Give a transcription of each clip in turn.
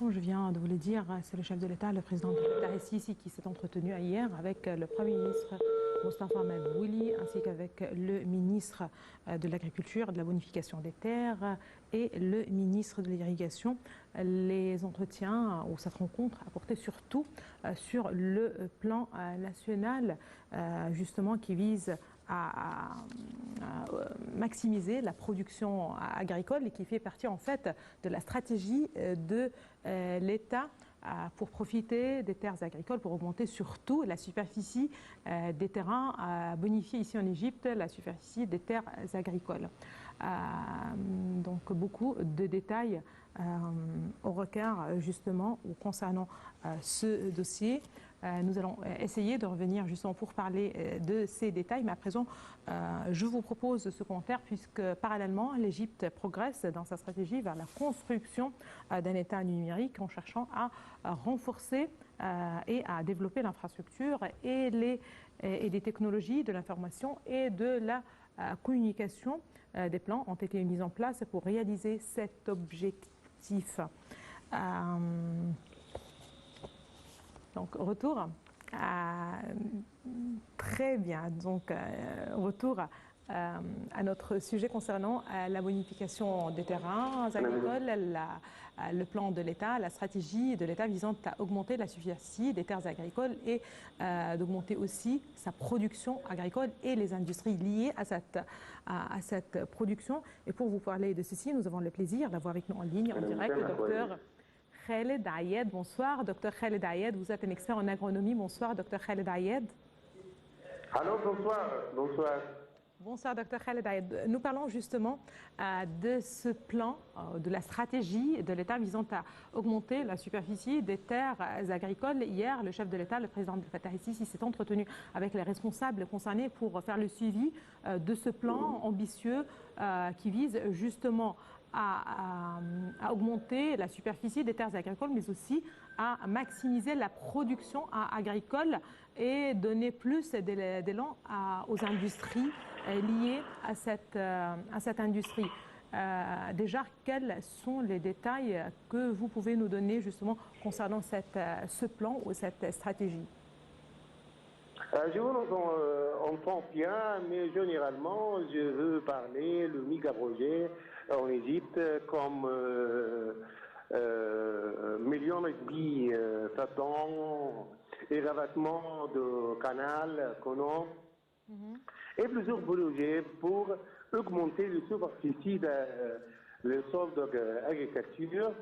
Comme je viens de vous le dire, c'est le chef de l'État, le président Al-Sisi, qui s'est entretenu hier avec le Premier ministre Mostafa Madbouli, ainsi qu'avec le ministre de l'Agriculture, de la bonification des terres et le ministre de l'Irrigation. Les entretiens ou cette rencontre a porté surtout sur le plan national, justement, qui vise à maximiser la production agricole et qui fait partie en fait de la stratégie de l'État pour profiter des terres agricoles, pour augmenter surtout la superficie des terrains bonifiés ici en Égypte, la superficie des terres agricoles. Donc beaucoup de détails au regard justement ou concernant ce dossier. Nous allons essayer de revenir justement pour parler de ces détails, mais à présent, je vous propose ce commentaire puisque parallèlement, l'Égypte progresse dans sa stratégie vers la construction d'un État numérique en cherchant à renforcer et à développer l'infrastructure et les technologies de l'information et de la communication. Des plans ont été mis en place pour réaliser cet objectif. Donc, retour. Très bien. Donc, retour à notre sujet concernant la bonification des terrains agricoles, le plan de l'État, la stratégie de l'État visant à augmenter la superficie des terres agricoles et d'augmenter aussi sa production agricole et les industries liées à cette production. Et pour vous parler de ceci, nous avons le plaisir d'avoir avec nous en ligne, en direct, le docteur Khaled Ayed. Bonsoir, docteur Khaled Ayed. Vous êtes un expert en agronomie. Bonsoir, docteur Khaled Ayed. Allô, bonsoir. Bonsoir. Bonsoir, docteur Khaled Ayed. Nous parlons justement de ce plan, de la stratégie de l'État visant à augmenter la superficie des terres agricoles. Hier, le chef de l'État, le président Abdel Fattah el-Sisi, s'est entretenu avec les responsables concernés pour faire le suivi de ce plan ambitieux qui vise justement à augmenter la superficie des terres agricoles, mais aussi à maximiser la production agricole et donner plus d'élan aux industries liées à cette industrie. Déjà, quels sont les détails que vous pouvez nous donner justement concernant ce plan ou cette stratégie? Je vous entends bien, mais généralement, je veux parler le méga-projet en Égypte comme millions et demi d'attentes et rabattement de canal, canaux, et plusieurs projets pour augmenter le superficie de sol d'agriculture.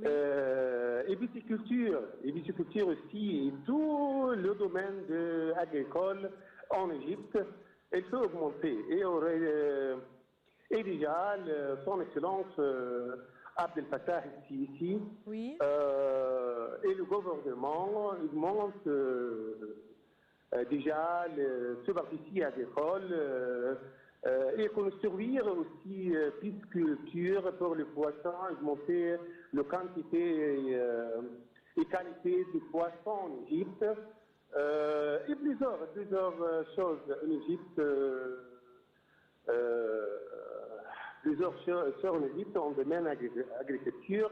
Et viticulture aussi, et tout le domaine agricole en Égypte, il faut augmenter. Et déjà, son Excellence Abdel Fattah el-Sisi oui. Et le gouvernement augmente déjà la superficie agricole et construire aussi pisciculture pour les poissons, augmenter la quantité et qualité de poissons en Égypte et plusieurs choses en Égypte, plusieurs choses en Égypte en domaine agriculture.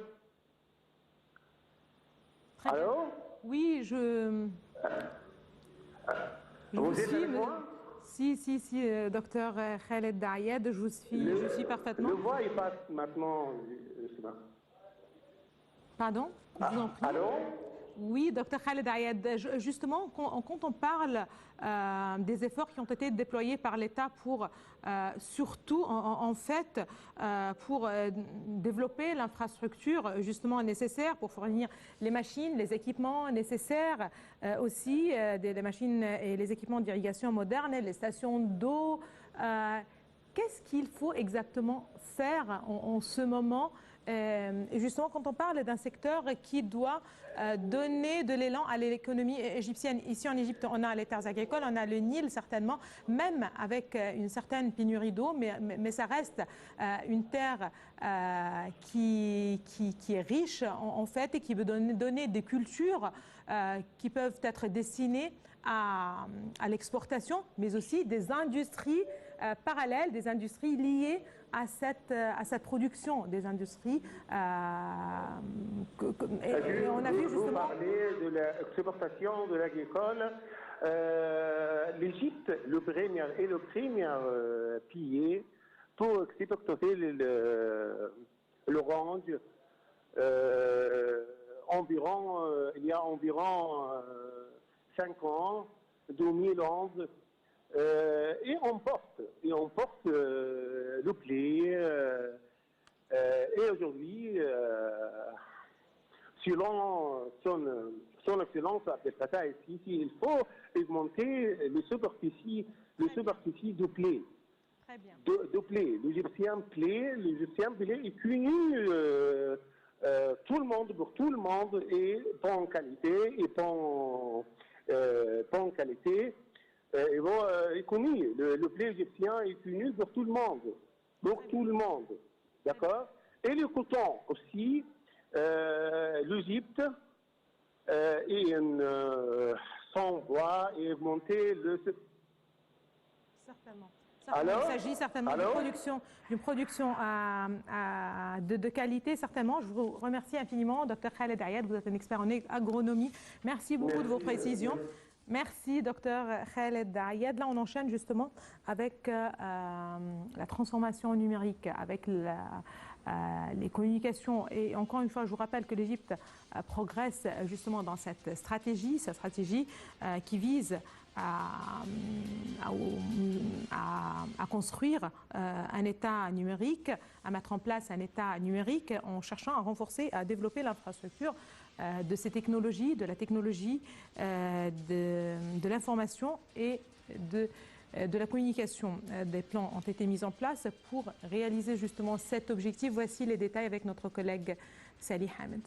Alors? Oui, vous êtes avec moi? Si, docteur Khaled Ayed, je suis parfaitement. Le voix, il passe maintenant. Pardon? Je vous en prie. Allô? Oui, docteur Khaled Ayed, justement, quand on parle des efforts qui ont été déployés par l'État pour, surtout, en fait, pour développer l'infrastructure justement nécessaire pour fournir les machines, les équipements nécessaires, aussi les machines et les équipements d'irrigation modernes, les stations d'eau. Qu'est-ce qu'il faut exactement faire en ce moment? Et justement, quand on parle d'un secteur qui doit donner de l'élan à l'économie égyptienne, ici en Égypte, on a les terres agricoles, on a le Nil certainement, même avec une certaine pénurie d'eau, mais ça reste une terre qui est riche en fait et qui veut donner des cultures qui peuvent être destinées à l'exportation, mais aussi des industries parallèles, des industries liées à cette production des industries. Et on a vu justement... Vous parlez de l'exportation de l'agricole. L'Égypte, le premier pays pour exporter l'orange. Il y a environ 5 ans, 2011, et on porte le blé. Et aujourd'hui, selon son excellence Abdel Fattah el-Sisi, il faut augmenter les superficies de blé. Très bien. De blé. L'Égyptien blé est connu tout le monde, pour tout le monde, et bon qualité, bonne qualité. Est connu. Le blé égyptien est connu pour tout le monde. Pour tout le monde. D'accord? Et le coton aussi, l'Égypte sans bois et augmenter le... Certainement. Il s'agit certainement d'une production de qualité, certainement. Je vous remercie infiniment, Dr Khaled Ayad, vous êtes un expert en agronomie. Merci beaucoup de vos précisions. Merci, Dr Khaled Ayad. Là, on enchaîne justement avec la transformation numérique, avec les communications. Et encore une fois, je vous rappelle que l'Égypte progresse justement dans cette stratégie qui vise à construire un État numérique, à mettre en place un État numérique en cherchant à renforcer, à développer l'infrastructure de ces technologies, de la technologie de l'information et de la communication. Des plans ont été mis en place pour réaliser justement cet objectif. Voici les détails avec notre collègue Salih Hamed.